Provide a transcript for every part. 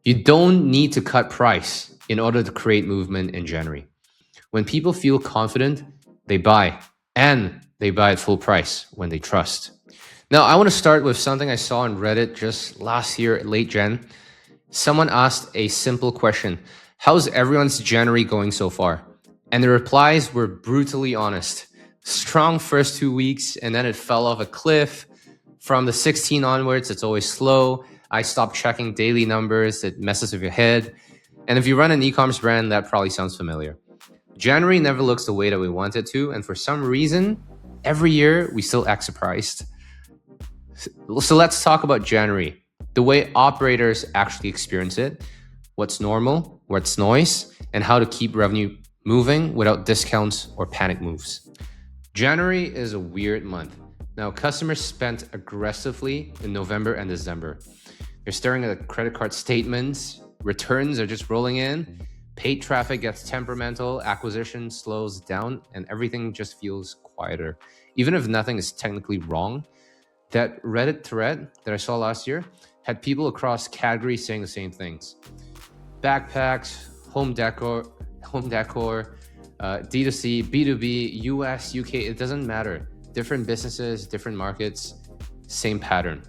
You don't need to cut price in order to create movement in January. When people feel confident, they buy, and they buy at full price when they trust. Now, I want to start with something I saw on Reddit just last year, late Jan. Someone asked a simple question: how's everyone's January going so far? And the replies were brutally honest. Strong first 2 weeks, and then it fell off a cliff. From the 16 onwards, it's always slow. I stopped checking daily numbers. It messes with your head. And if you run an e-commerce brand, that probably sounds familiar. January never looks the way that we want it to. And for some reason, every year we still act surprised. So let's talk about January, the way operators actually experience it, what's normal, what's noise, and how to keep revenue moving without discounts or panic moves. January is a weird month. Now, customers spent aggressively in November and December. They're staring at the credit card statements, returns are just rolling in, paid traffic gets temperamental, acquisition slows down, and everything just feels quieter. Even if nothing is technically wrong, that Reddit thread that I saw last year had people across categories saying the same things. Backpacks, home decor, D2C, B2B, US, UK, it doesn't matter. Different businesses, different markets, same pattern.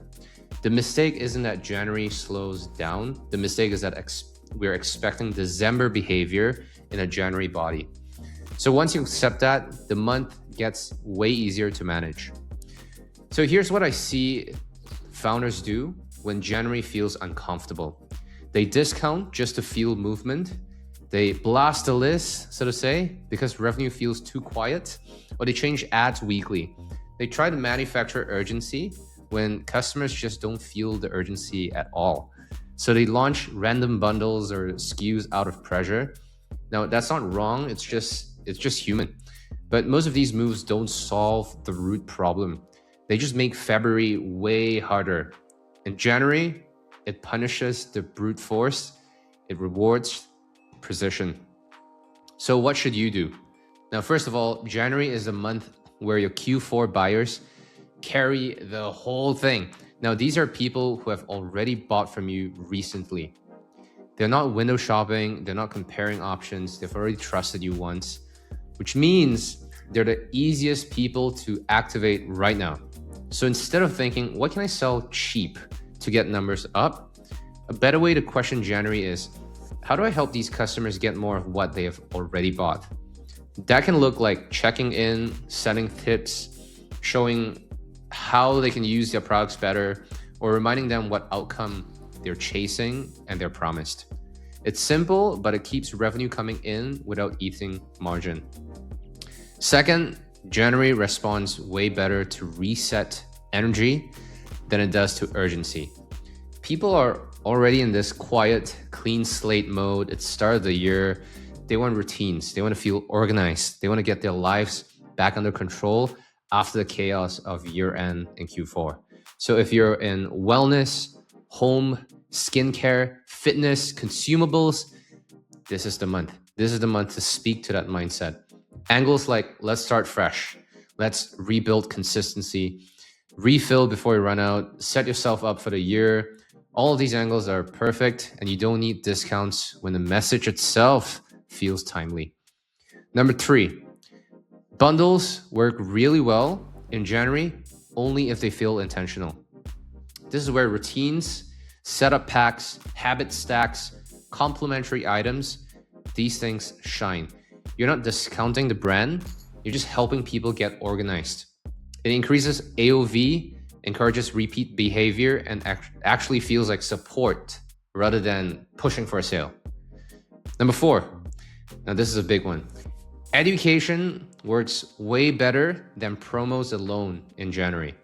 The mistake isn't that January slows down. The mistake is that we're expecting December behavior in a January body. So once you accept that, the month gets way easier to manage. So here's what I see founders do when January feels uncomfortable. They discount just to feel movement. They blast the list, so to say, because revenue feels too quiet, or they change ads weekly. They try to manufacture urgency when customers just don't feel the urgency at all. So they launch random bundles or SKUs out of pressure. Now, that's not wrong, it's just human. But most of these moves don't solve the root problem. They just make February way harder. In January, it punishes the brute force. It rewards precision. So what should you do? Now, first of all, January is the month where your Q4 buyers carry the whole thing. Now, these are people who have already bought from you recently. They're not window shopping. They're not comparing options. They've already trusted you once, which means they're the easiest people to activate right now. So instead of thinking, what can I sell cheap to get numbers up? A better way to question January is, how do I help these customers get more of what they have already bought? That can look like checking in, sending tips, showing how they can use their products better, or reminding them what outcome they're chasing and they're promised. It's simple, but it keeps revenue coming in without eating margin. Second, January responds way better to reset energy than it does to urgency. People are already in this quiet, clean slate mode. It's start of the year. They want routines. They want to feel organized. They want to get their lives back under control after the chaos of year-end and Q4. So if you're in wellness, home, skincare, fitness, consumables, this is the month. This is the month to speak to that mindset. Angles like, let's start fresh. Let's rebuild consistency. Refill before you run out. Set yourself up for the year. All of these angles are perfect, and you don't need discounts when the message itself feels timely. Number 3, bundles work really well in January only if they feel intentional. This is where routines, setup packs, habit stacks, complementary items, these things shine. You're not discounting the brand, you're just helping people get organized. It increases AOV, encourages repeat behavior, and actually feels like support rather than pushing for a sale. Number 4, now this is a big one. Education works way better than promos alone in January.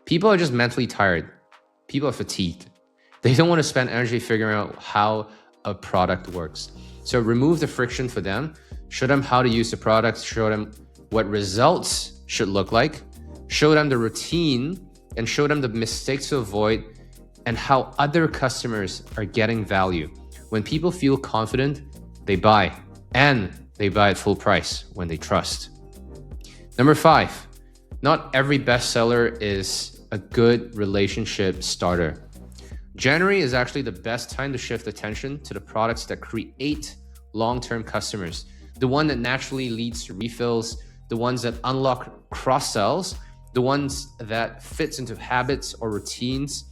People are just mentally tired. People are fatigued. They don't want to spend energy figuring out how a product works. So remove the friction for them. Show them how to use the products. Show them what results should look like. Show them the routine and show them the mistakes to avoid and how other customers are getting value. When people feel confident, they buy, and they buy at full price when they trust. Number 5, not every bestseller is a good relationship starter. January is actually the best time to shift attention to the products that create long-term customers, the one that naturally leads to refills, the ones that unlock cross-sells, the ones that fits into habits or routines.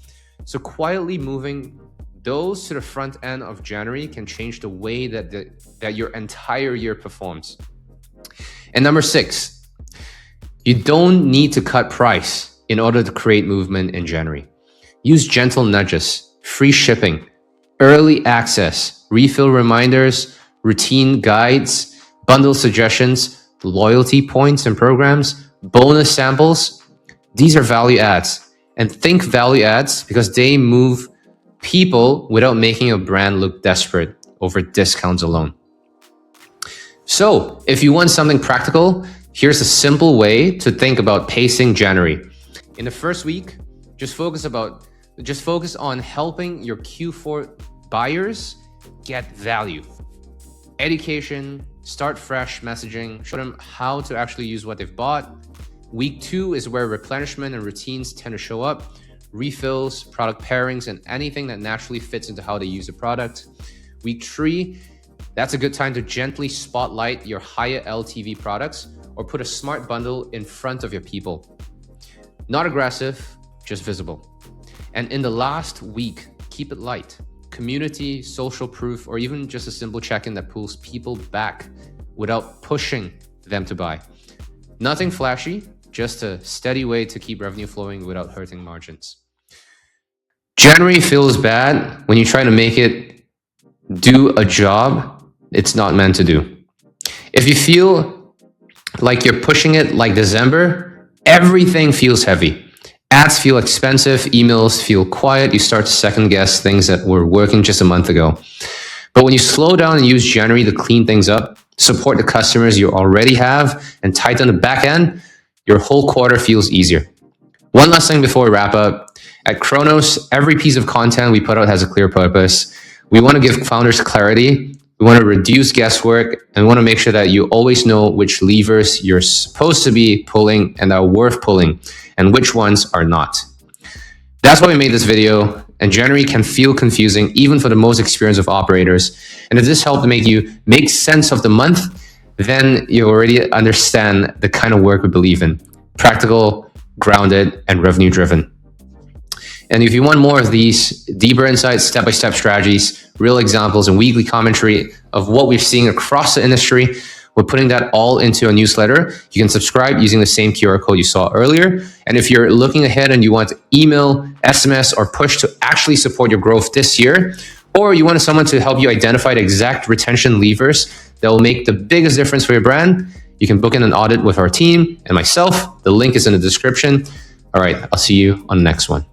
So quietly moving those to the front end of January can change the way that your entire year performs. And number 6, you don't need to cut price in order to create movement in January. Use gentle nudges, free shipping, early access, refill reminders, routine guides, bundle suggestions, loyalty points and programs, bonus samples. These are value adds. And think value adds because they move people without making a brand look desperate over discounts alone. So if you want something practical, here's a simple way to think about pacing January. In the first week, just focus on helping your Q4 buyers get value. Education, start fresh messaging, show them how to actually use what they've bought. Week 2 is where replenishment and routines tend to show up. Refills, product pairings, and anything that naturally fits into how they use the product. Week 3, that's a good time to gently spotlight your higher LTV products or put a smart bundle in front of your people. Not aggressive, just visible. And in the last week, keep it light. Community, social proof, or even just a simple check-in that pulls people back without pushing them to buy. Nothing flashy, just a steady way to keep revenue flowing without hurting margins. January feels bad when you try to make it do a job it's not meant to do. If you feel like you're pushing it like December, everything feels heavy. Ads feel expensive, emails feel quiet, you start to second guess things that were working just a month ago. But when you slow down and use January to clean things up, support the customers you already have, and tighten the back end, your whole quarter feels easier. One last thing before we wrap up. At Kronos, every piece of content we put out has a clear purpose. We want to give founders clarity. We want to reduce guesswork, and we want to make sure that you always know which levers you're supposed to be pulling and are worth pulling, and which ones are not. That's why we made this video, and January can feel confusing even for the most experienced of operators. And if this helped to make you make sense of the month, then you already understand the kind of work we believe in. Practical, grounded, and revenue-driven. And if you want more of these deeper insights, step-by-step strategies, real examples, and weekly commentary of what we're seeing across the industry, we're putting that all into a newsletter. You can subscribe using the same QR code you saw earlier. And if you're looking ahead and you want email, SMS, or push to actually support your growth this year, or you want someone to help you identify the exact retention levers that will make the biggest difference for your brand, you can book in an audit with our team and myself. The link is in the description. All right, I'll see you on the next one.